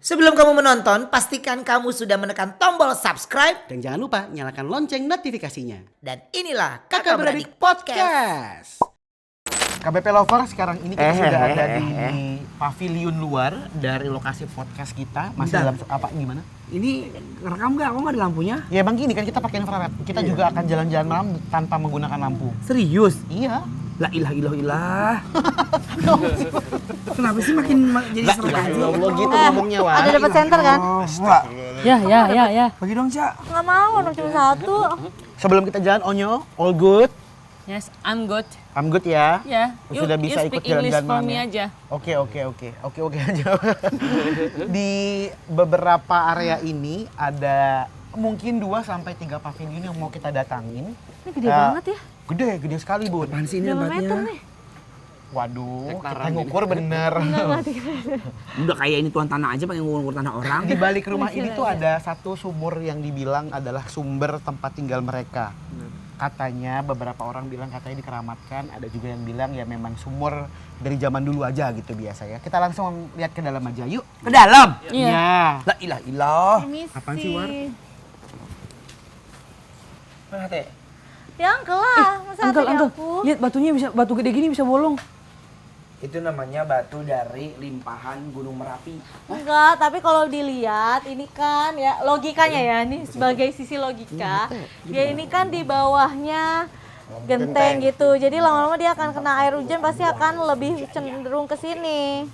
Sebelum kamu menonton, pastikan kamu sudah menekan tombol subscribe. Dan jangan lupa nyalakan lonceng notifikasinya. Dan inilah Kakak Beradik Podcast. KBP Lover sekarang ini kita sudah ada di pavilion luar dari lokasi podcast kita. Masih dalam apa gimana? Ini rekam nggak? Kok nggak ada lampunya? Ya bang gini kan kita pakai infrared. Kita juga akan jalan-jalan malam tanpa menggunakan lampu. Serius? Iya. La ilah ilah ilah. Kenapa sih makin jadi serem aja? Allah gitu ngomongnya wah. Ada dapat center kan? Wah, Ya. bagi dong, Cak. Nggak mau, orang cuma satu. Sebelum kita jalan Onyo, all good. Yes, I'm good. I'm good ya. Ya, Sudah bisa you ikut speak English jalan-jalan for malam me ya? aja. Oke aja. Di beberapa area ini ada mungkin 2 sampai 3 pavilion yang mau kita datangin. Ini gede banget ya. Gede sekali, Bun. Apaan sih ini Berapa meter tempatnya? nih? Waduh, kita ngukur bener. Udah kayak ini tuan tanah aja pakai ngukur tanah orang. Di balik rumah ini tuh ada satu sumur yang dibilang adalah sumber tempat tinggal mereka. Katanya beberapa orang bilang katanya dikeramatkan, ada juga yang bilang ya memang sumur dari zaman dulu aja gitu biasa ya. Kita langsung lihat ke dalam aja yuk. Ke dalam? Iya. La ilah ilah. Permisi. Apaan sih, War? Mana teh? Ya angkel lah, masa hati aku. Lihat batunya bisa, batu gede gini bisa bolong. Itu namanya batu dari limpahan Gunung Merapi. Enggak, tapi kalau dilihat ini kan ya logikanya ya, ini sebagai sisi logika. Dia ini kan di bawahnya genteng gitu. Jadi lama-lama dia akan kena air hujan pasti akan lebih cenderung ke sini.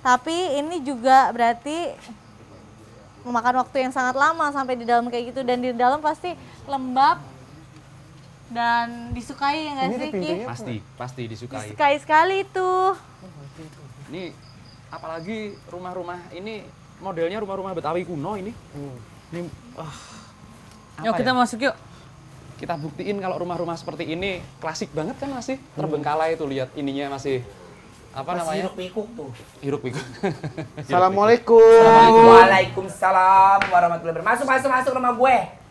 Tapi ini juga berarti memakan waktu yang sangat lama sampai di dalam kayak gitu, dan di dalam pasti lembab dan disukai ya nggak sih Ki? Pasti disukai. Disukai sekali itu. Ini apalagi rumah-rumah ini modelnya rumah-rumah Betawi kuno ini. Ini Yuk kita masuk yuk. kita buktiin kalau rumah-rumah seperti ini klasik banget kan, masih terbengkalai tuh, lihat ininya masih apa namanya? Hiruk pikuk tuh. Hiruk pikuk. Assalamualaikum. Waalaikumsalam warahmatullahi wabarakatuh. Masuk rumah gue.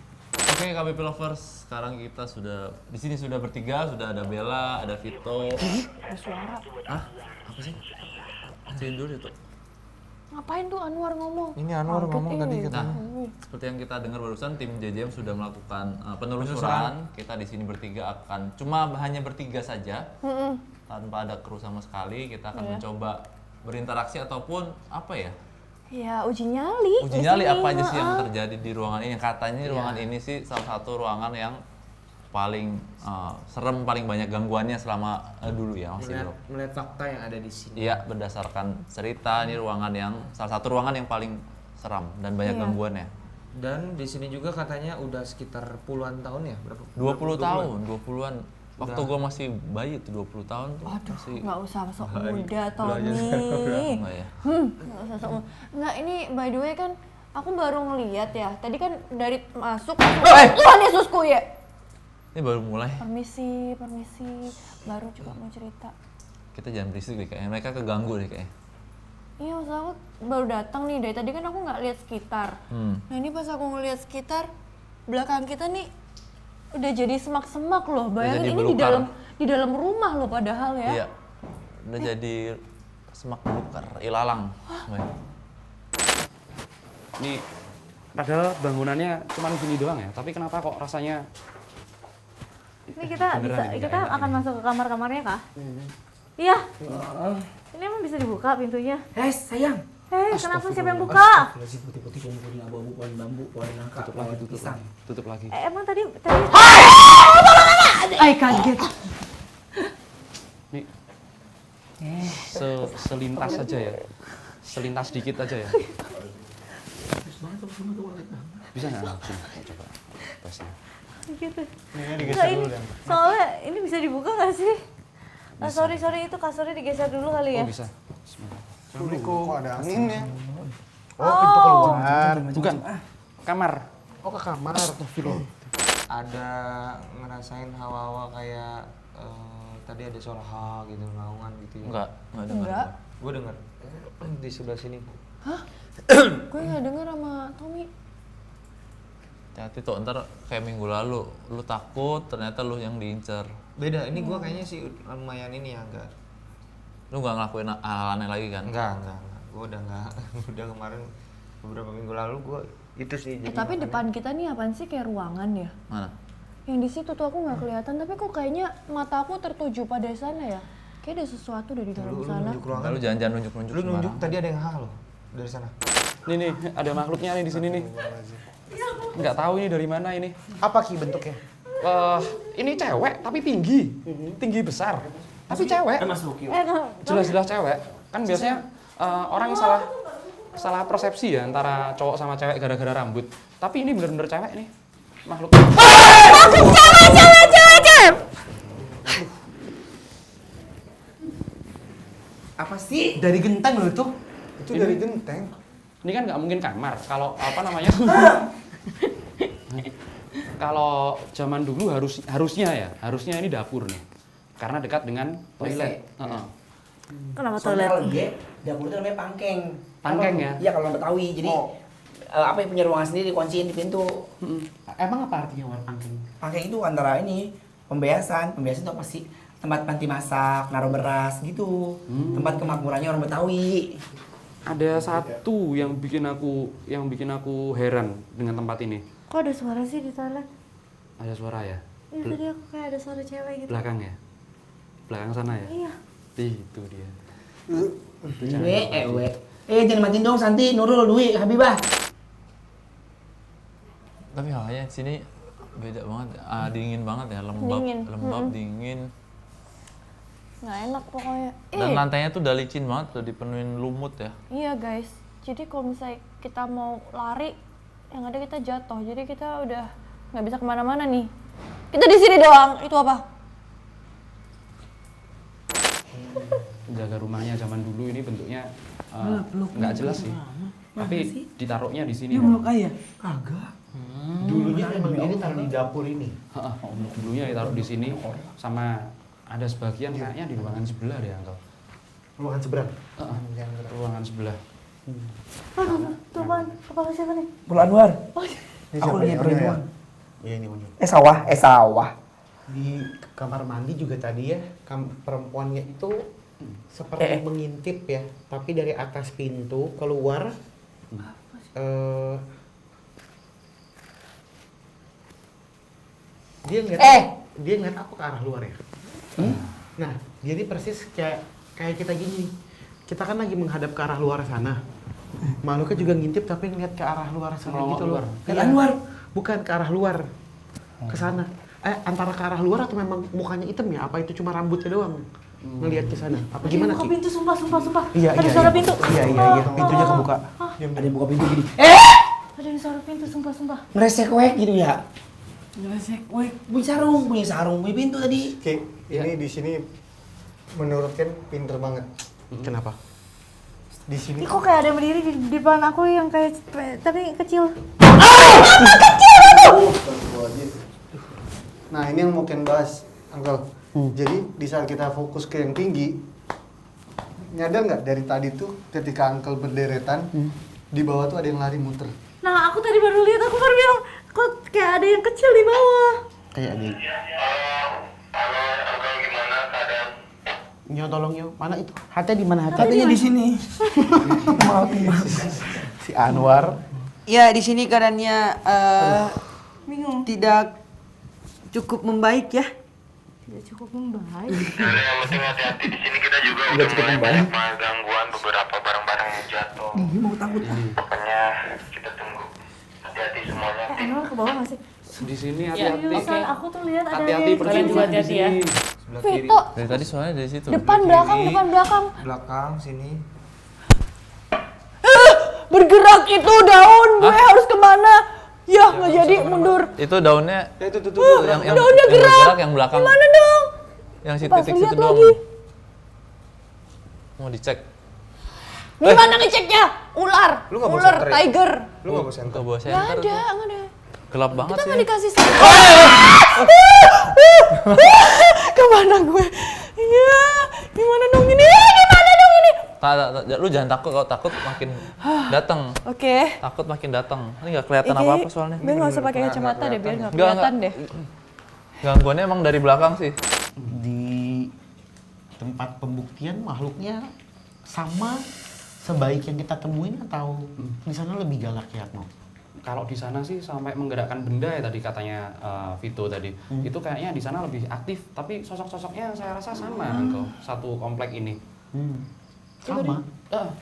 Oke, KBP Lovers, sekarang kita sudah di sini sudah bertiga, sudah ada Bella, ada Vito. Ada suara. Hah? Apa sih? Matiin dulu itu. Ngapain tuh Anwar ngomong? Ini Anwar ngomong tadi Nah, seperti yang kita dengar barusan, tim JJM sudah melakukan penelusuran. Kita di sini bertiga akan hanya bertiga saja, tanpa ada kru sama sekali. Kita akan mencoba berinteraksi ataupun apa ya? Ya uji nyali. Uji nyali apa aja sih yang terjadi di ruangan ini. Katanya ruangan ini sih salah satu ruangan yang paling serem, paling banyak gangguannya selama dulu ya masih bro. Melihat fakta yang ada di sini. Iya, berdasarkan cerita ini ruangan yang salah satu ruangan yang paling seram dan banyak gangguannya. Dan di sini juga katanya udah sekitar puluhan tahun ya, berapa? 20 tahun, 20-an. Waktu gua masih bayi tuh 20 tahun tuh. Masih Nggak usah sok muda Tommy. enggak ya? Nggak usah sok muda. Nggak, ini by the way kan aku baru ngeliat ya. Tadi kan dari masuk. Tuhan Yesusku ya. Ini baru mulai. Permisi. Baru juga mau cerita. Kita jangan berisik deh kayaknya. Mereka keganggu deh kayaknya. Iya, maksud aku baru datang nih. Dari tadi kan aku nggak lihat sekitar. Nah ini pas aku ngeliat sekitar, belakang kita nih udah jadi semak-semak loh. Bayangin jadi ini belukar. di dalam rumah loh padahal ya. Iya. Udah jadi semak belukar, ilalang. Ini padahal bangunannya cuma gini doang ya, tapi kenapa kok rasanya Ini kita akan masuk ke kamar-kamarnya kah? Iya. Ini emang bisa dibuka pintunya? Sayang. Kenapa siapa yang buka? Si putih-putih pohon abu-abu, pohon bambu, pohon nangka, pohon pisang. tutup lagi? Emang tadi kaget. Ini selintas saja ya, selintas dikit aja ya. Bisa nggak? Sini, coba tesnya. Gitu. Enggak, ini soalnya ini bisa dibuka nggak sih? Sorry itu kasurnya digeser dulu kali ya. Oh bisa. Bismillah. Assalamualaikum. Kok ada anginnya? Oh. Pintu keluar. Bukan, kamar. Oh ke kamar. Ada ngerasain hawa-hawa kayak tadi ada suara ha gitu, naungan gitu ya. Enggak dengar. Enggak. Gue denger di sebelah sini. Gue nggak dengar sama Tommy. Hati-hati tuh, ntar kayak minggu lalu lu takut ternyata lu yang diincer. Beda, ini gue kayaknya sih lumayan ini ya, enggak. Lu nggak ngelakuin hal aneh lagi kan? Enggak. gue udah nggak udah kemarin beberapa minggu lalu gue itu sih. Jadi Tapi makanya- depan kita nih apaan sih, kayak ruangan ya? Mana? Yang di situ tuh aku nggak kelihatan, tapi kok kayaknya mata aku tertuju pada sana ya. Kayak ada sesuatu dari dalam lu sana. nunjuk ruangan. Lalu jangan nunjuk-nunjuk Lu nunjuk sembarangan. tadi ada yang halo dari sana. Nih, ada makhluknya nih di sini nih. Nggak tahu ini dari mana ini. Apa Ki bentuknya? Ini cewek tapi tinggi, tinggi besar. Tapi cewek, jelas-jelas cewek. Kan biasanya orang salah persepsi ya antara cowok sama cewek gara-gara rambut. Tapi ini bener-bener cewek nih, makhluk. Apa sih? Dari genteng loh itu. Itu dari genteng. Ini kan nggak mungkin kamar. Kalau apa namanya? Kalau zaman dulu harusnya ini dapur nih, karena dekat dengan toilet. Heeh. Kenapa Soalnya toilet? kalau dia dapur itu namanya pangkeng. Pangkeng ya? Iya kalau orang Betawi. Jadi apa yang punya ruangan sendiri dikunciin di pintu. Emang apa artinya war pangking? Pangkeng itu antara ini pembiasan itu apa sih? Tempat panti masak, naruh beras gitu. Tempat kemakmurannya orang Betawi. Ada satu yang bikin aku heran dengan tempat ini. Kok ada suara sih di toilet? Ada suara ya? Iya tadi aku kayak ada suara cewek gitu. Belakang ya? Belakang sana ya? Iya. Itu dia. Jangan matiin dong Santi, Nurul, Dwi, Habibah. Tapi hawanya di sini beda banget, dingin banget ya, lembab, dingin. Nggak enak pokoknya. Dan lantainya tuh udah licin banget, udah dipenuhin lumut ya. Iya guys, jadi kalau misalnya kita mau lari, yang ada kita jatuh. Jadi kita udah nggak bisa kemana-mana nih. Kita di sini doang. Itu apa? Jaga rumahnya zaman dulu ini bentuknya nggak jelas sih. Tapi ditaruhnya di sini. Ayah? Kagak. Dulunya emang ini taruh di dapur ini. Heeh, dulunya ditaruh di sini sama ada sebagian kayaknya di ruangan sebelah deh, Uncle. Ruangan seberang. Ruangan sebelah. Aduh, tuh kan, kepala siapa nih? Bulu Anwar. Ini Aku siapa lihat ya? Bulu Orangnya ya? Anwar. Iya ini Unyu. Sawah. Di kamar mandi juga tadi ya, perempuannya itu seperti mengintip ya, tapi dari atas pintu keluar. Dia ngeliat aku ke arah luar ya. Nah, jadi persis kayak kita gini. Kita kan lagi menghadap ke arah luar sana. Makhluknya juga ngintip tapi ngeliat ke arah luar sana Melongok gitu luar. loh. Ke Anwar. Bukan ke arah luar. Ke sana. Antara ke arah luar atau memang mukanya hitam ya? Apa itu cuma rambutnya doang? Ngeliat ke sana. Apa gimana Buka Ki? pintu, sumpah. Iya, Ada iya, suara iya. pintu. Iya. Pintunya kebuka. Ada yang buka pintu gini. Ada yang suara pintu, sumpah. Ngeresek wek gitu ya. Ngeresek, woi. Punya sarung, punya pintu tadi. Oke, ini di sini menurut Ken pinter banget. Kenapa? Di sini Ih, kok kayak ada yang berdiri di depan aku yang kayak tapi kecil. Nah ini yang mau Ken bahas, Uncle. Jadi di saat kita fokus ke yang tinggi, nyadar nggak dari tadi tuh ketika Uncle berderetan, di bawah tuh ada yang lari muter. Nah, aku tadi baru lihat, aku baru bilang, kok kayak ada yang kecil di bawah. Kayak ada. Nyo tolong Nyo, mana itu? Hatnya di mana hatnya? Katanya di sini. Si Anwar. Ya di sini keadaannya Bingung. tidak cukup membaik ya. Tidak cukup membaik. Nggak cukup membaik. Gangguan beberapa barang-barang yang jatuh. Mau takut. Makanya kita tunggu. Hati-hati semuanya. Emang ke bawah nggak sih? Di sini Seriusan, hati-hati. aku tuh lihat ada Hati-hati yang pergi kecil. hati-hati ya. Sebelah kiri, Vito, Dari tadi soalnya dari situ. depan belakang. belakang sini. Bergerak itu daun, gue harus kemana? Ya nggak jadi, mundur. Itu daunnya Ya itu tuh. yang daunnya gerak. bergerak yang belakang. Mana dong? Yang si Pas titik lihat situ doang. lagi. Mau dicek. Gimana ngeceknya? Ular, Lu nggak bawa ular, senter ya? tiger. Lu nggak mau center? Ke bawah Nggak center ada, tuh. nggak ada. Gelap banget Kita sih. nggak dikasih senter. Kemana gue? Iya, gimana dong ini? Gimana dong ini? Lu jangan takut, kalau takut makin datang. Oke. Takut makin datang. Ini nggak kelihatan apa-apa soalnya. Gue nggak usah pakai kacamata deh, biar nggak Nggak, kelihatan deh. Gangguannya emang dari belakang sih. Di tempat pembuktian makhluknya sama sebaik yang kita temuin atau di sana lebih galak ya, No? Kalau di sana sih sampai menggerakkan benda ya tadi katanya Vito tadi. Itu kayaknya di sana lebih aktif, tapi sosok-sosoknya saya rasa sama Uncle, satu komplek ini. Sama?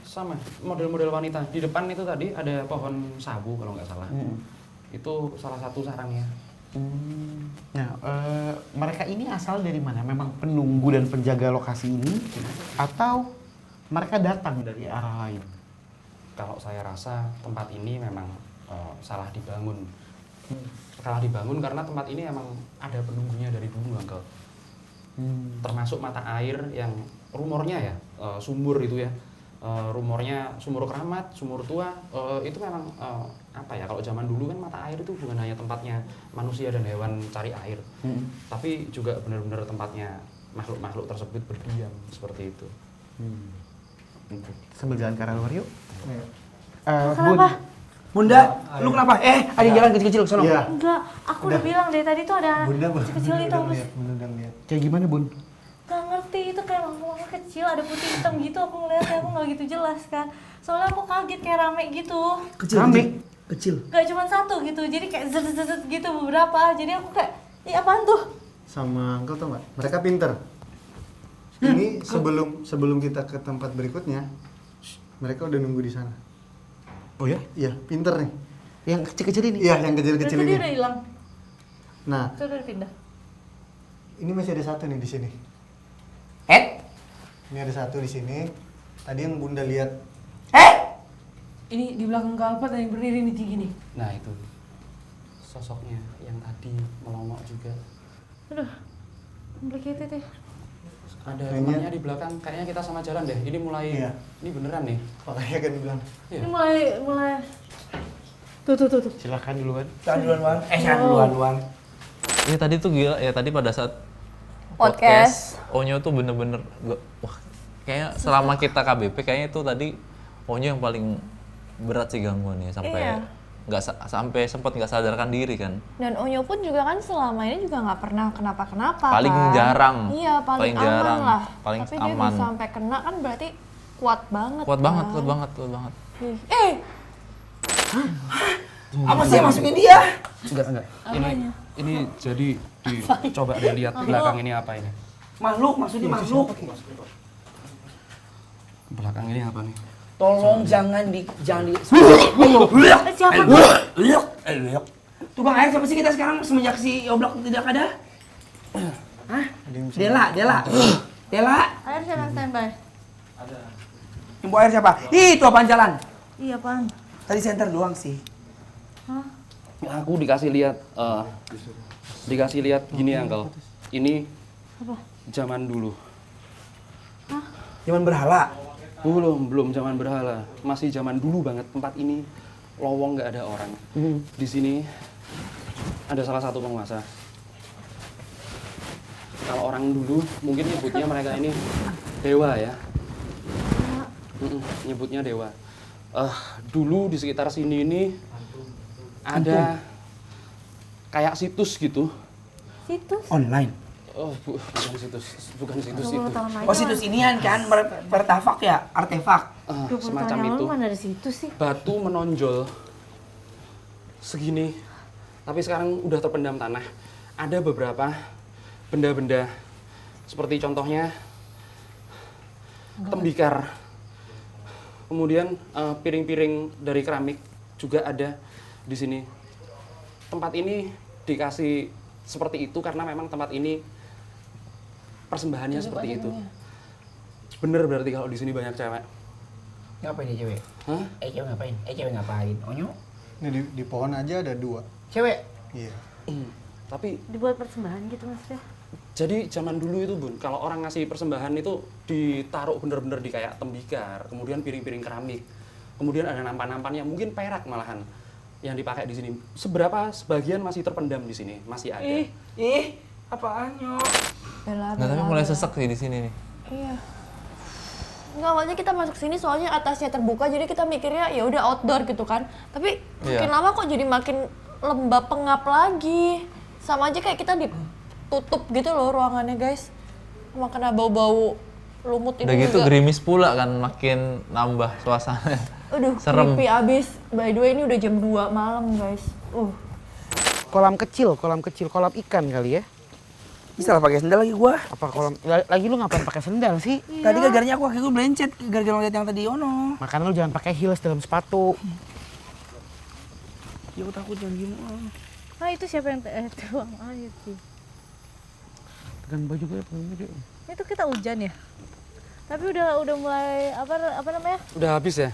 Sama, model-model wanita. Di depan itu tadi ada pohon sabu kalau nggak salah. Itu salah satu sarangnya. Nah, mereka ini asal dari mana? Memang penunggu dan penjaga lokasi ini atau mereka datang dari arah lain? Kalau saya rasa tempat ini memang salah dibangun. Salah dibangun karena tempat ini emang ada penunggunya dari dulu, Uncle. Termasuk mata air yang rumornya ya, sumur itu ya. Rumornya sumur keramat, sumur tua, itu memang apa ya, kalau zaman dulu kan mata air itu bukan hanya tempatnya manusia dan hewan cari air, tapi juga benar-benar tempatnya makhluk-makhluk tersebut berdiam seperti itu. Sambil jalan ke arah luar yuk. Kenapa? Bunda, lu kenapa? Ada jalan kecil-kecil sono. Iya. Enggak, aku udah bilang dari tadi tuh ada anak kecil itu harus Bunda udah lihat. Kayak gimana, Bun? gak ngerti, itu kayak lampu kecil ada putih hitam gitu, aku ngeliatnya aku nggak gitu jelas kan, soalnya aku kaget kayak rame gitu. Kecil. Gak cuma satu gitu, jadi kayak zet gitu beberapa, jadi aku kayak ih apaan tuh? Sama Uncle tau nggak? Mereka pinter. Ini sebelum kita ke tempat berikutnya, mereka udah nunggu di sana. Oh ya? Iya, pinter nih. Yang kecil-kecil ini? Iya, yang kecil-kecil Berarti ini. dia udah hilang, Nah, itu udah pindah. ini masih ada satu nih di sini. Ini ada satu di sini. Tadi yang Bunda lihat. Ini di belakang Kalpat ada yang berdiri nih tinggi nih. Nah itu sosoknya yang tadi melongok juga. Aduh, complicated ya. Ada temannya di belakang, kayaknya kita sama jalan deh. Ini mulai, ini beneran nih. Makanya kan bilang. Iya. Ini mulai. Tuh. Silakan duluan. Jangan duluan, Wan. Jangan duluan, Wan. Ini tadi tuh gila ya, tadi pada saat Podcast. Onyo tuh bener-bener wah, kayaknya selama kita KBP kayaknya itu tadi Onyo yang paling berat sih gangguannya sampai nggak sampai sempat nggak sadarkan diri kan. Dan Onyo pun juga kan selama ini juga nggak pernah kenapa-kenapa Paling kan. jarang. Iya, paling aman jarang. lah. Paling tapi aman. dia bisa sampai kena kan berarti kuat banget. Kuat kan? banget. Apa sih masukin dia? Enggak. Ini jadi coba dilihat belakang ini apa ini? Makhluk, maksudnya makhluk. Belakang ini apa nih? Tolong jangan di Siapa Tuh Bang, air siapa sih kita sekarang semenjak si Oblak tidak ada? Hah? Dela. Air siapa yang standby? Yang bawa air siapa? Itu apaan jalan? Iya apaan? Tadi center doang sih. Aku dikasih lihat gini Uncle. Ini zaman dulu. Zaman berhala. Belum zaman berhala. Masih zaman dulu banget. Tempat ini lowong nggak ada orang. Di sini ada salah satu penguasa. Kalau orang dulu mungkin nyebutnya mereka ini dewa ya. Nyebutnya dewa. Dulu di sekitar sini ini ada kayak situs gitu. Situs? Online. Bukan situs itu. Oh situs inian kan, bertafak ya, artefak. Semacam itu. Mana ada situs sih? Batu menonjol segini, tapi sekarang udah terpendam tanah. Ada beberapa benda-benda, seperti contohnya tembikar. Kemudian piring-piring dari keramik juga ada di sini. Tempat ini dikasih seperti itu karena memang tempat ini persembahannya seperti itu. Bener berarti kalau di sini banyak cewek. Ngapain dia cewek? Hah? Cewek ngapain? Onyo? Ini di pohon aja ada 2. Cewek? Iya. Tapi Dibuat persembahan gitu maksudnya? jadi zaman dulu itu Bun, kalau orang ngasih persembahan itu ditaruh bener-bener di kayak tembikar, kemudian piring-piring keramik, kemudian ada nampan-nampannya, mungkin perak malahan yang dipakai di sini. Sebagian masih terpendam di sini, masih ada. Apaan Nyo? Nah, tapi mulai sesek sih di sini nih. Iya. Nggak, awalnya kita masuk sini soalnya atasnya terbuka, jadi kita mikirnya ya udah outdoor gitu kan. Tapi makin lama kok jadi makin lembab pengap lagi. Sama aja kayak kita ditutup gitu loh ruangannya guys. Sama kena bau-bau lumut ini Udah gitu juga. gerimis pula kan, makin nambah suasana. Aduh, serem. creepy abis. By the way ini udah jam 2 malam guys. Kolam kecil, kolam ikan kali ya. Bisa lah pakai sendal lagi gua. Apa kolam lagi lu ngapain pakai sendal sih? Tadi gara-garanya aku kaki gua belencet gara-gara ngeliat yang tadi ono. Makanya lu jangan pakai heels dalam sepatu. Ya aku takut jangan gini. Nah itu siapa yang tuang air sih? Dengan baju gue baju. Itu kita hujan ya? Tapi udah mulai apa namanya? Udah habis ya?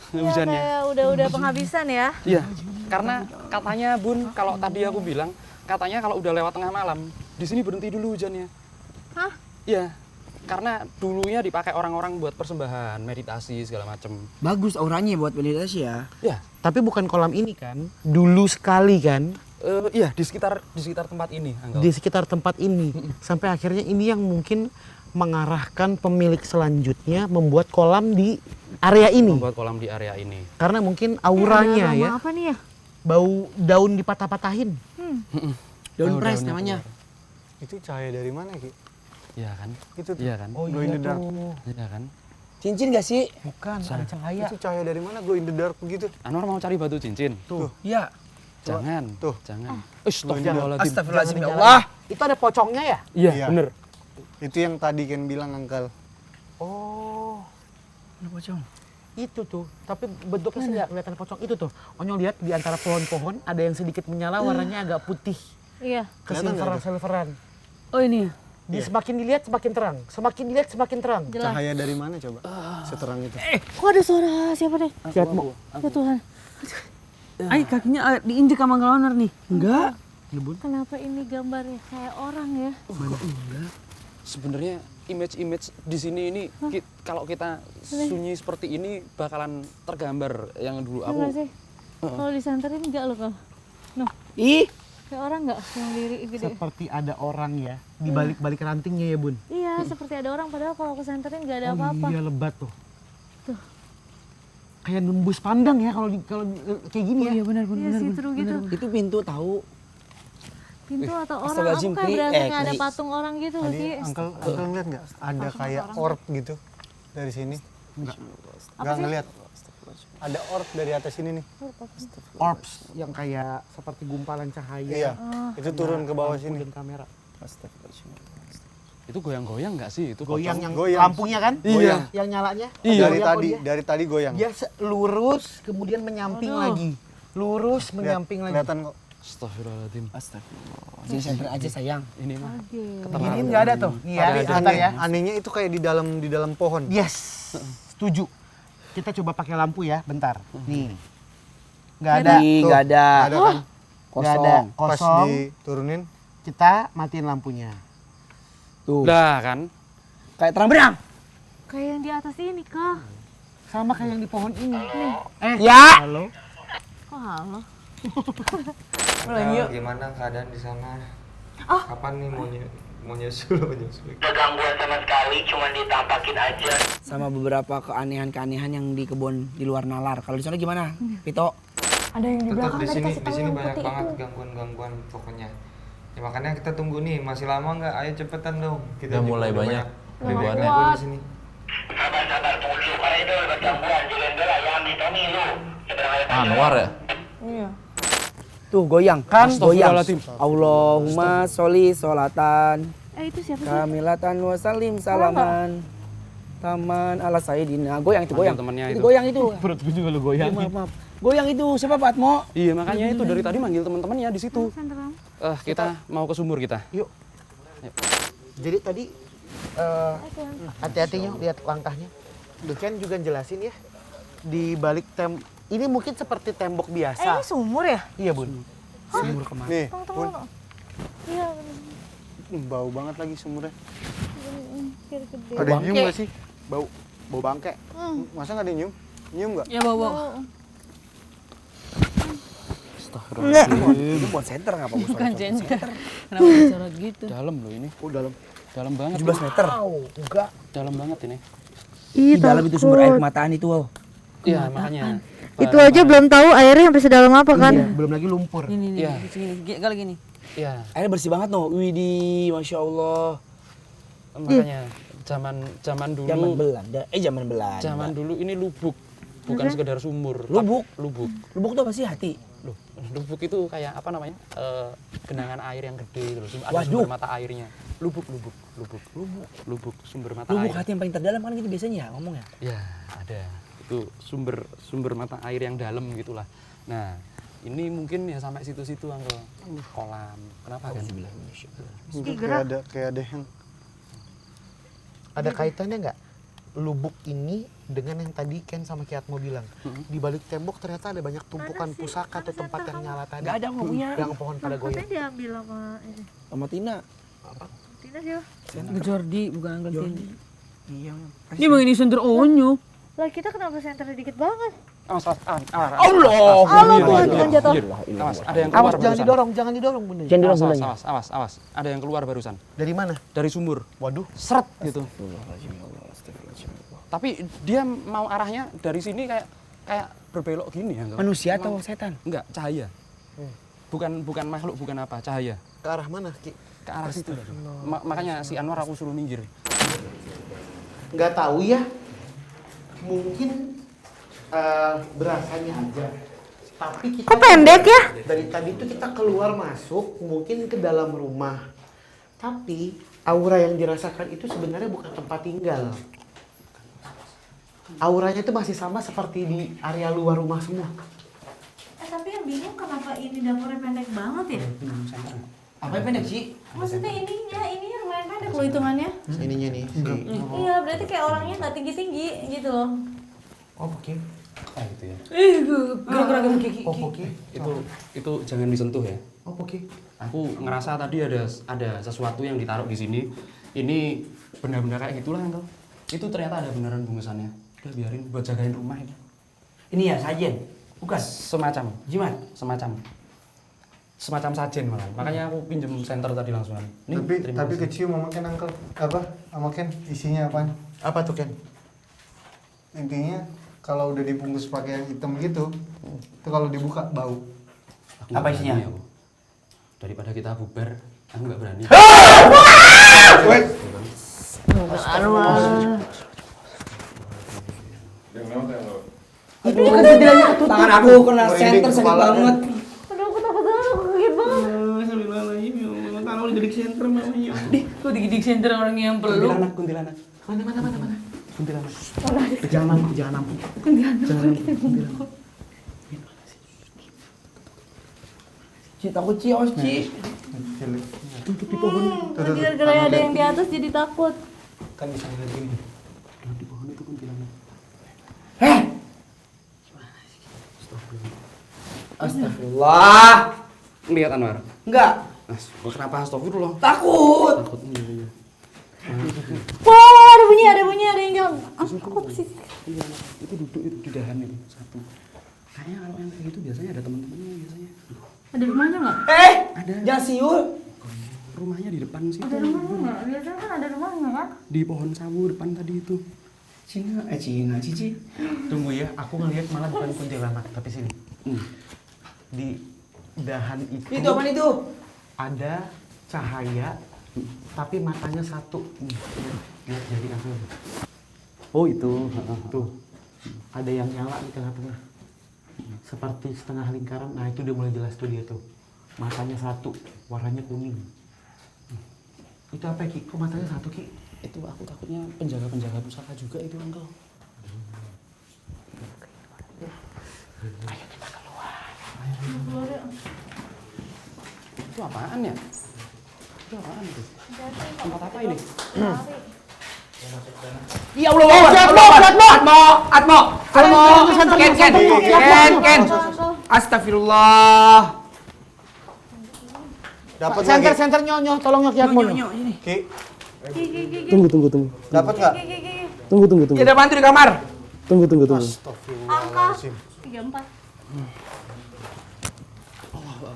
Iya, Hujannya. kayak udah penghabisan ya. Iya, karena katanya Bun, kalau tadi aku bilang, katanya kalau udah lewat tengah malam, di sini berhenti dulu hujannya. Hah? Iya, karena dulunya dipakai orang-orang buat persembahan, meditasi segala macem. Bagus auranya buat meditasi ya. Iya. Tapi bukan kolam ini kan? Dulu sekali kan? Iya, di sekitar tempat ini, Angga. Di sekitar tempat ini. Sampai akhirnya ini yang mungkin mengarahkan pemilik selanjutnya membuat kolam di area ini. Membuat kolam di area ini. Karena mungkin auranya Ada ya. apa nih ya? Bau daun dipatah-patahin. Daun press namanya. Itu cahaya dari mana, Ki? Iya kan? Itu tuh. Iya kan? Oh, glow in the dark. Iya kan? Cincin gak sih? Bukan, ada cahaya. Itu cahaya dari mana? Glow in the dark begitu. Anwar mau cari batu cincin? Tuh. Iya. Jangan. Tuh. Jangan. Astagfirullahaladzim. Astagfirullahaladzim ya Allah. Itu ada pocongnya ya? Iya, Iya. bener. Itu yang tadi Ken bilang, Angkel. Oh, Ini pocong. itu tuh. Tapi bentuknya sih nggak kelihatan pocong itu tuh. Onyol lihat di antara pohon-pohon ada yang sedikit menyala, warnanya agak putih. Iya. Kesilveran-silveran. Oh ini ya? Semakin dilihat semakin terang. Semakin dilihat semakin terang. Jelas. Cahaya dari mana coba? Seterang itu. Kok ada suara siapa deh? Lihatmu. Ya Tuhan. Ay, kakinya diinjek sama Uncle Honor nih. Enggak. Kenapa ini gambarnya kayak orang ya? Sebenarnya image-image di sini ini kalau kita sunyi seperti ini bakalan tergambar yang dulu Iya aku. nggak sih? Kalau disanterin enggak loh kal? Noh, Ih, kayak orang nggak yang diri gede? Seperti ada orang ya di balik-balik rantingnya ya, Bun. Iya, seperti ada orang padahal kalau aku santerin nggak ada apa-apa. Iya, lebat tuh. Tuh. Kayak nembus pandang ya kalau kayak gini ya. Iya benar Iya sih, true gitu. itu pintu tahu. Pintu atau orang, aku Astagfirullahaladzim, kayak Kri. berasa kayak ada Kri. patung orang gitu loh, Ki. Tadi Angkel ngeliat nggak? Ada kayak orb gitu dari sini. Enggak sih? ngeliat. Ada orb dari atas sini nih. Orbs yang kayak seperti gumpalan cahaya. Iya. Itu turun ke bawah sini. Dan kamera. Itu goyang-goyang nggak sih? Itu Goyang pocong? yang Goyang. lampunya kan? Iya. Yang nyalanya. Iya. Dari tadi goyang. Dia lurus kemudian menyamping lagi. Lurus menyamping lagi. Kelihatan kok. Astagfirullahaladzim. Astagfirullah. Jadi center aja sayang. Ini mah. Ini nggak ada tuh. Nih ya, bentar ya. Anehnya itu kayak di dalam pohon. Yes. Setuju. Kita coba pakai lampu ya, bentar. Nih. Nggak ada. Ih, Tuh. nggak ada. Nggak ada kan? Nggak ada. Kosong. Pas Kosong. diturunin. Kita matiin lampunya. Tuh. Lah kan? Kayak terang berang. Kayak yang di atas ini, Kak. Sama kayak yang di pohon ini. Ya. Halo. Kok halo? Gimana keadaan di sana? Kapan nih mau nyusul? Gak gangguan sama sekali, cuma ditampakin aja. Sama beberapa keanehan-keanehan yang di kebun di luar nalar. Kalau di sana gimana, Pito? Ada yang di Tetap belakang di tadi sini, kasih tahu yang banyak putih banget itu. gangguan-gangguan pokoknya. Ya makanya kita tunggu nih, masih lama nggak? Ayo cepetan dong. Kita Udah juga mulai banyak ribuannya. gangguan di sini. Sabar, tunggu para itu dapat gangguan. Jangan dulu ya, ambil Tommy lu. Anwar ya? Iya. Tuh goyang kan, goyang. Astagfirullahaladzim. Allahumma sholli sholatan Itu siapa sih? kamilatan wa salim salaman. Taman ala Sayyidina. Goyang itu, goyang. Temennya Itu itu. goyang itu. Perut gue juga lu goyang. Maaf. Goyang itu siapa Pak Atmo? Iya, makanya itu dari tadi manggil teman-temannya di situ. Santeran. Kita mau ke sumur kita. Yuk. Jadi tadi hati-hatinya lihat langkahnya. Ken juga jelasin ya. Di balik ini mungkin seperti tembok Ini biasa. sumur ya? Iya, Bun. Sumur kemana? Nih, Tunggu. Iya, bau banget lagi sumurnya. biar gede. Ada yang nyium nggak sih? Bau bangke. Masa nggak ada yang nyium? Nyium nggak? Ya bawa. Itu buat center nggak Pak? Bukan center. Kenapa bicara gitu? Dalam loh ini. Oh, dalam. Dalam banget. 17 meter. Enggak. Dalam banget ini. Di dalam itu sumber air kemataan itu. Oh. Iya, makanya. Itu aja belum tahu airnya sampai sedalam apa kan? Iya, belum lagi lumpur. Ini Iya. gini, kali gini. Iya, Airnya bersih banget noh. Widih, masya Allah. makanya Zaman dulu. Zaman Belanda. Zaman Belanda. Zaman dulu ini lubuk, bukan sekedar sumur. Lubuk. Lubuk Itu apa sih, hati? Loh, lubuk itu kayak apa namanya? Genangan air yang gede terus ada Waduh. sumber mata airnya. Lubuk sumber mata Lubuk air. hati yang paling terdalam kan gitu biasanya ya ngomongnya. Ya, ada. Itu sumber mata air yang dalam gitulah. Nah, ini mungkin ya sampai situ-situ Uncle. Kolam. Kenapa kan? Kayak ada yang Ada kaitannya nggak lubuk ini dengan yang tadi Ken sama Kiatmo bilang? Di balik tembok ternyata ada banyak tumpukan pusaka atau tempat yang nyala tadi. Nggak ada, nggak punya. Yang pohon pada goyang. Katanya diambil sama ini. Sama Tina. Tina siapa? Uncle Jordi, bukan Uncle Jordi. Iya. Ini bang ini center onyo. Lah kita kenapa senternya dikit banget? Allah Tuhan jatuh. Awas, ada yang keluar Awas, barusan. jangan didorong bunda. Awas. Ada yang keluar barusan. Dari mana? Dari sumur. Waduh. Seret gitu. Tapi dia mau arahnya dari sini kayak berbelok gini ya. Manusia atau setan? Enggak, cahaya. Bukan makhluk, bukan apa, cahaya. Ke arah mana, Ki? Ke arah situ. Makanya si Anwar aku suruh minggir. Nggak tahu ya. Mungkin berasanya aja. Tapi kita Kok pendek ya? dari tadi tuh kita keluar masuk mungkin ke dalam rumah. Tapi aura yang dirasakan itu sebenarnya bukan tempat tinggal. Auranya itu masih sama seperti di area luar rumah semua. Tapi yang bingung kenapa ini dapurnya pendek banget ya? Apa yang pendek sih? Maksudnya ininya lumayan pendek loh hitungannya. Ininya nih. Iya, berarti kayak orangnya nggak tinggi-tinggi gitu loh. Oh, oke. Gitu ya. Gerak-gerak kiki. Oh, oke. Itu jangan disentuh ya. Oh, oke. Aku ngerasa tadi ada sesuatu yang ditaruh di sini. Ini benda-benda kayak gitulah Uncle. Itu ternyata ada beneran bungkusannya. Udah biarin buat jagain rumah ini. Ini ya sajen? Bukan? Semacam. Jimat? Semacam sajen malah. Makanya aku pinjem senter tadi langsungan. Nih, terima tapi kasih. kecil sama Ken Uncle. Apa? Sama Ken isinya apaan? Apa tuh, Ken? Intinya kalau udah dibungkus pakai yang hitam gitu, itu kalau dibuka bau. Aku Apa nggak isinya? berani aku. Daripada kita bubar, aku nggak berani. Tangan aku kena center sakit banget. Aduh, aku takut banget, aku kaget banget. Tangan udah di center mamanya. Kok digidik center orang yang peluk? Kuntilanak. Mana? Kuntilanak. Jangan nampu. Ci takut cios ci. Tutup di pohon. Gara-gara ada yang di atas jadi takut. Kan bisa ngeliat gini. Di pohon itu kuntilanak. Astagfirullah. Lihat Anwar. Enggak. Kenapa astagfirullah? Takut. Takut iya. Wah, ada bunyi, ada yang jalan. Aku posisi. Itu duduk itu di dahan itu satu. Kayaknya kalau yang kayak gitu biasanya ada teman-temannya biasanya. Ada rumahnya nggak? Ada. Jangan siul. Rumahnya di depan situ. Ada rumahnya nggak? Biasanya kan ada rumahnya kan? Di pohon sawu depan tadi itu. Cina, Cici. Tunggu ya, aku ngelihat malah bukan kuntilanak, tapi sini. Di dahan itu. Itu apa itu? Ada cahaya, tapi matanya satu. Lihat jadi apa? Oh itu. Tuh, ada yang nyala di tengah-tengah. Seperti setengah lingkaran. Nah itu udah mulai jelas tuh dia tuh. Matanya satu, warnanya kuning. Itu apa Ki? Kok matanya satu Ki? Itu aku takutnya penjaga pusaka juga itu Uncle. Ayo kita keluar. Itu apaan ya? Itu apaan itu? Tempat apa ini? Ya Allah, Atmo. Ken. Astagfirullah. Dapat nggak? Center nyonyo, tolong nyok Kiatmo. Ki, Tunggu. dapat nggak? Tunggu. Ya ada mantu di kamar. Tunggu. Angka 34.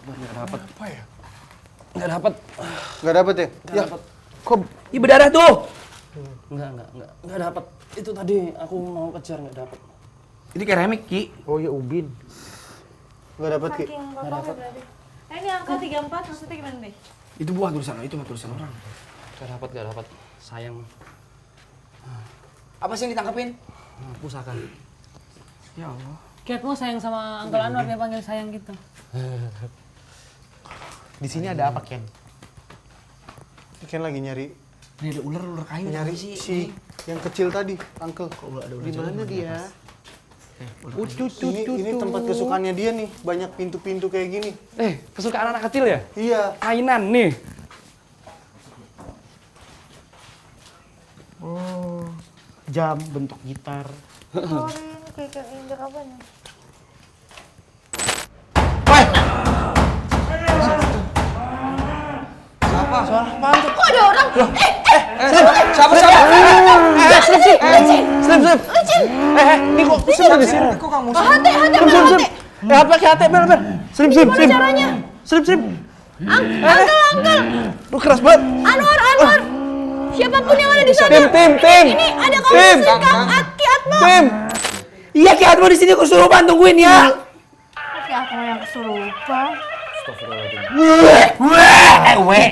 Nggak dapat. Apa ya? Nggak dapat. Nggak dapat ya? Ya. Kok ya berdarah tuh? Nggak dapat. Itu tadi aku mau kejar nggak dapat. Ini keramik, Ki. Oh ya ubin. Nggak dapat Ki. Saking kotornya berarti. Ini angka 34 maksudnya gimana nih? Itu bukan tulisan orang. Nggak dapat. Sayang. Apa sih yang ditangkepin? Pusaka. Ya Allah. Kiatmu sayang sama Uncle Anwar, dia panggil sayang gitu. Di sini ada apa, Ken? Ken lagi nyari Ini ada ular kayu. nyari si yang kecil tadi, Uncle. Di mana dia? Ini tempat kesukaannya dia nih, banyak pintu-pintu kayak gini. Kesukaan anak kecil ya? Iya. Mainan nih. Oh, jam bentuk gitar. Oh, ini kayak injek apa nih? Apa? Suara apaan tuh? Kok ada orang? Siapa? Licin! Ini kok di sini? Kok kamu sih? Hati! Hati, Bel. Slim. Gimana caranya? Slim. Uncle! Lu keras banget. Anwar! Siapapun yang ada di sana. Tim. Ini ada kamu Kang Kiatmo. Tim. Iya, Kiatmo di sini kesurupan, tungguin ya. Kiatmo yang kesurupan.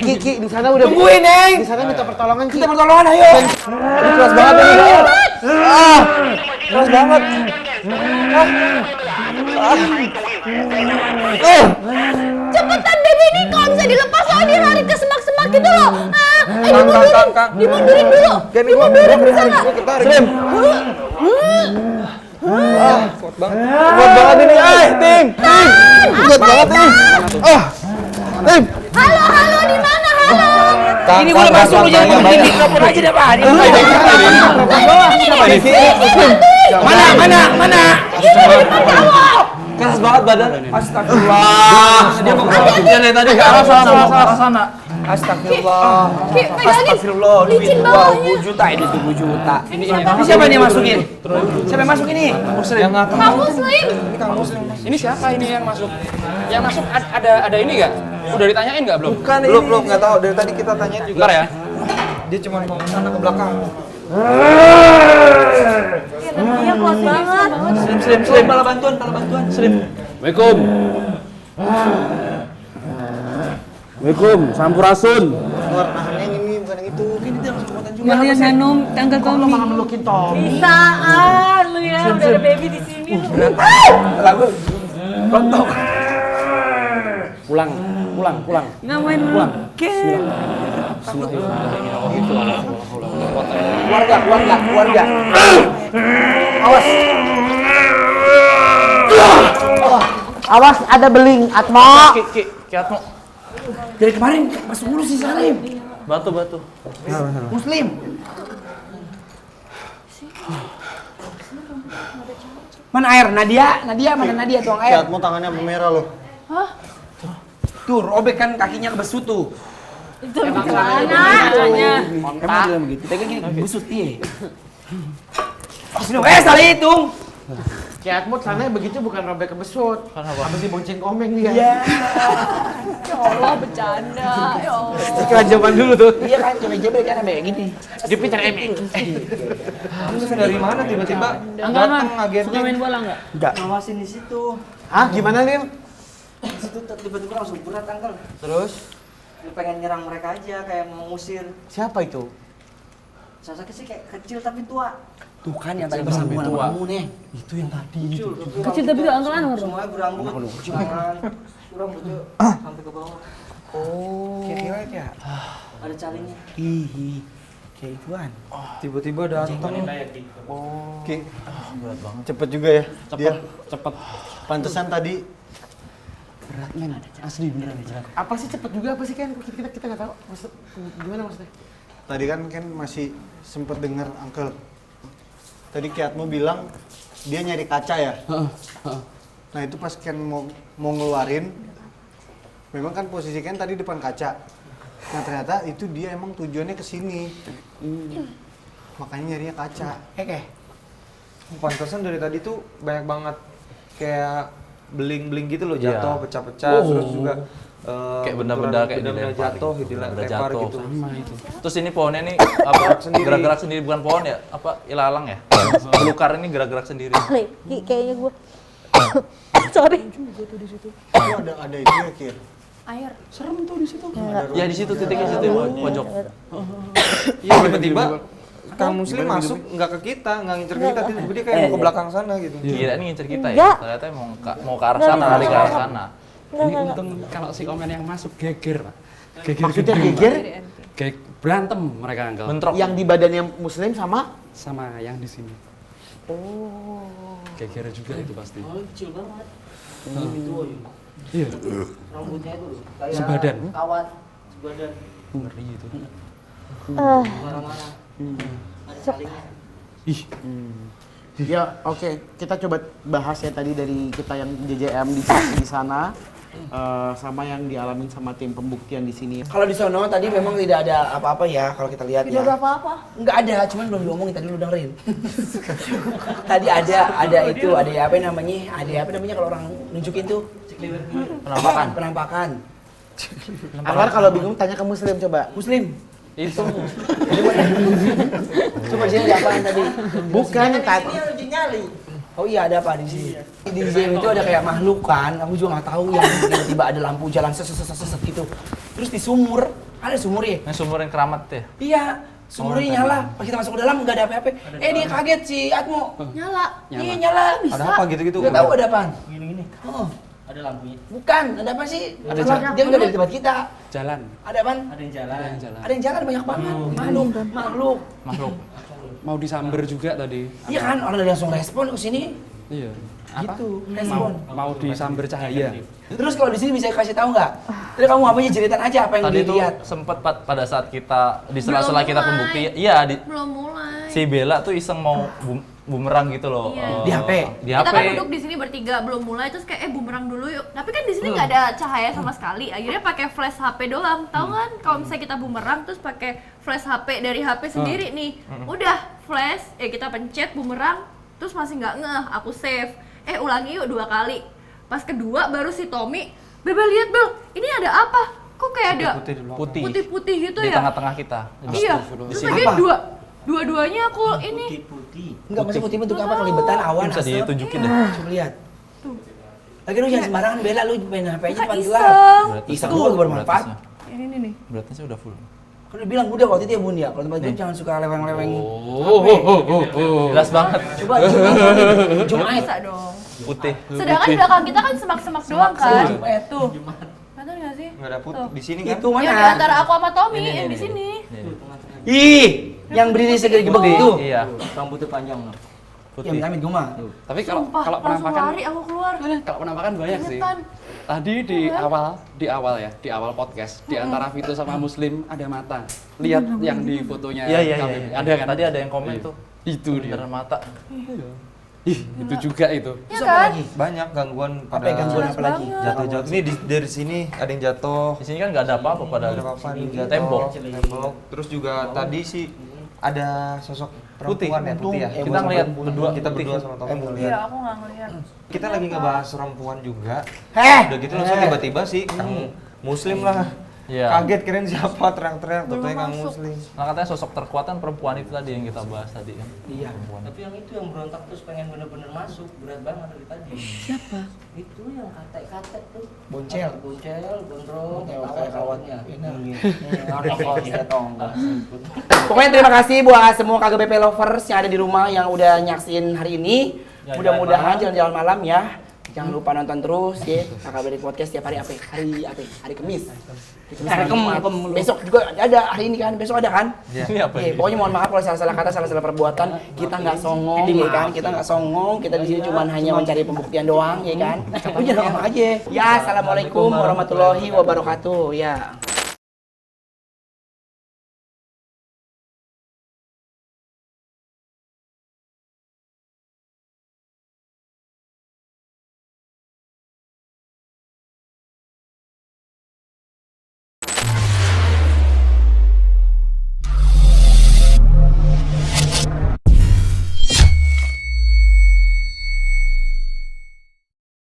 Ki, di sana udah. Tungguin, Neng. Di sana minta pertolongan, Ki. Kita pertolongan, ayo. Ini keras banget ini. Keras banget. Cepetan baby ini kalau bisa dilepas soalnya dia lari ke semak-semak gitu loh. Dimundurin dulu. Dimundurin bisa nggak? Slim. Kuat banget ini, tim. Kuat banget ini. Tim. Halo, di mana? Halo. Ini gue udah masuk, lu jangan ngomong gini. Telepon aja deh, Pak. Mana? Keras banget badan. Astagfirullah. Dia mau dari tadi ke arah sana. Astagfirullah. Astagfirullah. Licin bawahnya. 2 juta ini 7 juta. Ini siapa nih yang masukin? Siapa yang masuk ini? Kamu Slim. Ini siapa ini yang masuk? Yang masuk ada ini nggak? Udah ditanyain nggak belum? Bukan belum nggak tahu. Dari tadi kita tanyain juga. Bentar ya. Dia cuma mau ke sana ke belakang. Dia kuat banget. Slim, pala bantuan. Slim. Waalaikumsalam, sampurasun. Warnanya yang ini bukan yang itu. Ini dia langsung kekuatan juga. Maria Sanum, tanggal Tommy. Malah melukin Tom. Bisaan lu ya, udah ada baby di sini lu. Lagu. Rontok. Pulang. Ngapain lu? Ken. Keluarga. Awas ada beling, Atmo. Kiatmo. Dari kemarin masuk mulu si Salim. Batu. Muslim. Mana air? Nadia mana Nadia tuang air? Kiatmo tangannya merah loh. Tuh, robek kan kakinya kebesut tuh. Itu caranya. Emang dia begitu. Pegang gini, busut iya. Salah hitung. Kiatmo tangannya begitu bukan robek kebesut. Apa sih bonceng komeng dia? Iya. Ya Allah, bercanda. Ya Allah. Itu zaman dulu tuh. Iya kan, coba-coba kan kayak gini. Dia pintar emek. Kamu dari mana tiba-tiba Uncle Anwar, datang agennya? suka main bola nggak? Enggak. Ngawasin di situ. Ah, gimana, Lim? Di situ tiba-tiba langsung berat, Uncle. Terus Dia pengen nyerang mereka aja, kayak mau ngusir. siapa itu? Sosoknya sih kayak kecil tapi tua. Tuh kan yang tadi bersambungan sama kamu nih. Itu yang tadi. Kecil tapi tuh Uncle Anwar. Semuanya berambut. Tangan, rambutnya sampai ke bawah. Oh. Kira-kira ya. Ada calinya. Ih. Kayak ituan. Tiba-tiba datang. Oh. Ki, berat banget. Cepet juga ya. Cepet. Pantesan tadi Berat men, asli beneran berat. Apa sih cepet juga apa sih Ken? Kita nggak tahu. Maksud gimana maksudnya? tadi kan masih sempet dengar Uncle. Tadi Kiatmo bilang dia nyari kaca ya. Nah itu pas Ken mau ngeluarin, memang kan posisi Ken tadi depan kaca. Nah ternyata itu dia emang tujuannya ke sini. Makanya nyarinya kaca. Pantesan dari tadi tuh banyak banget kayak beling-beling gitu loh, jatuh, pecah-pecah, terus juga kayak benda-benda kayak benda-benda dilempar jatuh, gitu. Benda dilempar jatuh. gitu. Sama itu. Terus ini pohonnya nih apa gerak-gerak sendiri, bukan pohon ya? Apa ilalang ya? Belukar ini gerak-gerak sendiri. Kayaknya gue sorry. Oh ada itu ya Kir? Air. Serem tuh di situ. Ya di situ titiknya situ pojok. Iya tiba-tiba Kang Muslim masuk nggak ke kita, nggak ngincer kita, tiba-tiba dia kayak mau ke belakang sana gitu. Kira ini ngincer kita ya? Enggak. Ternyata mau ke arah sana, lari ke arah sana. Ini untung kalau si komen yang masuk geger, Pak. Geger. Maksudnya geger? Berantem mereka Uncle. Bentrok. Yang di badannya Muslim sama yang di sini. Oh. Geger juga itu pasti. Kecil banget. Iya. Rambutnya itu kayak Sebadan. kawat. Sebadan. Ngeri itu. Marah-marah. Ada salingnya. Ih. Ya oke, kita coba bahas ya tadi dari kita yang JJM di sana sama yang dialamin sama tim pembuktian di sini. Kalau di sono tadi memang tidak ada apa-apa ya kalau kita lihat Tidak ya. ada apa-apa. Enggak ada, cuman belum diomongin tadi lu dengerin. Tadi ada itu, ada apa namanya kalau orang nunjukin tuh? Penampakan. Anwar kalau bingung tanya ke Muslim coba. Muslim. Itu. Coba di sini ada apaan tadi? Bukan tadi. Oh iya ada apa di sini? Di JJM itu ada kayak makhluk kan, aku juga nggak tahu yang tiba-tiba ada lampu jalan seset gitu. Terus di sumur, ada sumur ya? Yang sumur yang keramat ya? Iya, sumurnya nyala. Pas kita masuk ke dalam nggak ada apa-apa. Dia kaget si Atmo. Nyala. Iya nyala. Bisa. Ada apa gitu-gitu? Nggak tahu ada apaan. Gini-gini. Oh. Ada lampunya. Bukan, ada apa sih? Ada Dia nggak ada di tempat kita. Jalan. Ada apaan? Ada yang jalan. Ada yang jalan banyak banget. Makhluk. Mau disamber juga tadi. Iya kan, orang langsung respon ke sini. Iya. Apa? Gitu, respon. Mau disamber cahaya. Terus kalau di sini bisa kasih tahu nggak? Tadi kamu apa aja jeritan aja apa yang Tadi tuh dilihat? sempet pada saat kita di sela-sela kita pembukti, iya Belum mulai. si Bella tuh iseng mau bumerang gitu loh. Iya. Di HP. Di Kita HP. kan duduk di sini bertiga belum mulai terus kayak bumerang dulu yuk. Tapi kan di sini nggak ada cahaya sama sekali. Akhirnya pakai flash HP doang. Tahu kan kalau misalnya kita bumerang terus pakai flash HP dari HP sendiri nih. Udah flash, kita pencet bumerang terus masih nggak ngeh. Aku save. Ulangi yuk 2 kali. Pas kedua baru si Tommy, Bel lihat Bel, ini ada apa? Kok kayak ada Putih. putih-putih gitu Di ya? tengah-tengah kita. Iya. Terus lagi dua-duanya aku ini. Enggak, masih putih bentuk apa? Kelibetan awan, Bisa asap. ditunjukin deh. Coba lihat. Lagi lu jangan sembarangan Bella, lu main HP aja cepat gelap. Iseng. Iseng juga bermanfaat. Ini nih. Beratnya udah full. Kan udah bilang udah waktu itu ya Bun ya, kalau tempat itu jangan suka leweng-leweng. Jelas banget. Coba Jumat. Bisa dong. Putih. Sedangkan di belakang kita kan semak-semak doang kan? Jumat tuh. Kelihatan nggak sih? Nggak ada putih di sini kan? Itu mana? Yang di antara aku sama Tommy yang di sini. Ih, yang berdiri segede gebek itu. Iya. Rambutnya panjang loh. Yang amit guma. Tapi kalau Sumpah, kalau langsung penampakan lari aku keluar. kalau penampakan banyak sih. Ingetan. Tadi di awal podcast di antara Vito sama Muslim ada mata. Lihat yang di fotonya. Iya. kami. Ada kan? Tadi ada yang komen tuh. Itu dia. Beneran mata. Ih, itu juga itu. Iya Terus kan? apa lagi? Banyak gangguan Apa yang gangguan Jelas apa lagi? banget. jatuh-jatuh. Ini dari sini ada yang jatuh. Di sini kan nggak ada apa-apa Ada padahal. apa-apa nih jatuh. Tembok. Terus juga tadi sih ada sosok perempuan ya putih ya. Kita ngeliat berdua. Kita berdua sama Tommy Iya, ngeliat. aku nggak ngeliat. Kita lagi ngebahas perempuan juga. Heh. Udah gitu langsung tiba-tiba sih Kang Muslim lah. Iya. Kaget kirain siapa teriak-teriak katanya Kang Muslim. Nah katanya sosok terkuat kan perempuan itu tadi yang kita bahas tadi kan. Iya. Tapi yang itu yang berontak terus pengen bener-bener masuk berat banget dari tadi. Siapa? Itu yang katek-katek tuh. Boncel. Boncel, gondrong, Kayak kawannya. Benar. Pokoknya terima kasih buat semua KGBP lovers yang ada di rumah yang udah nyaksin hari ini. Mudah-mudahan jalan-jalan malam ya. Jangan lupa nonton terus ya KGBP Podcast tiap hari hari Kamis. Besok juga ada hari ini kan, besok ada kan? Ini apa ini? Pokoknya mohon maaf kalau salah-salah kata, salah-salah perbuatan. Kita nggak songong ya kan? Kita nggak songong. Kita di sini cuma hanya mencari pembuktian doang ya kan? Tapi jangan ngomong aja. Ya, assalamualaikum warahmatullahi wabarakatuh. Ya.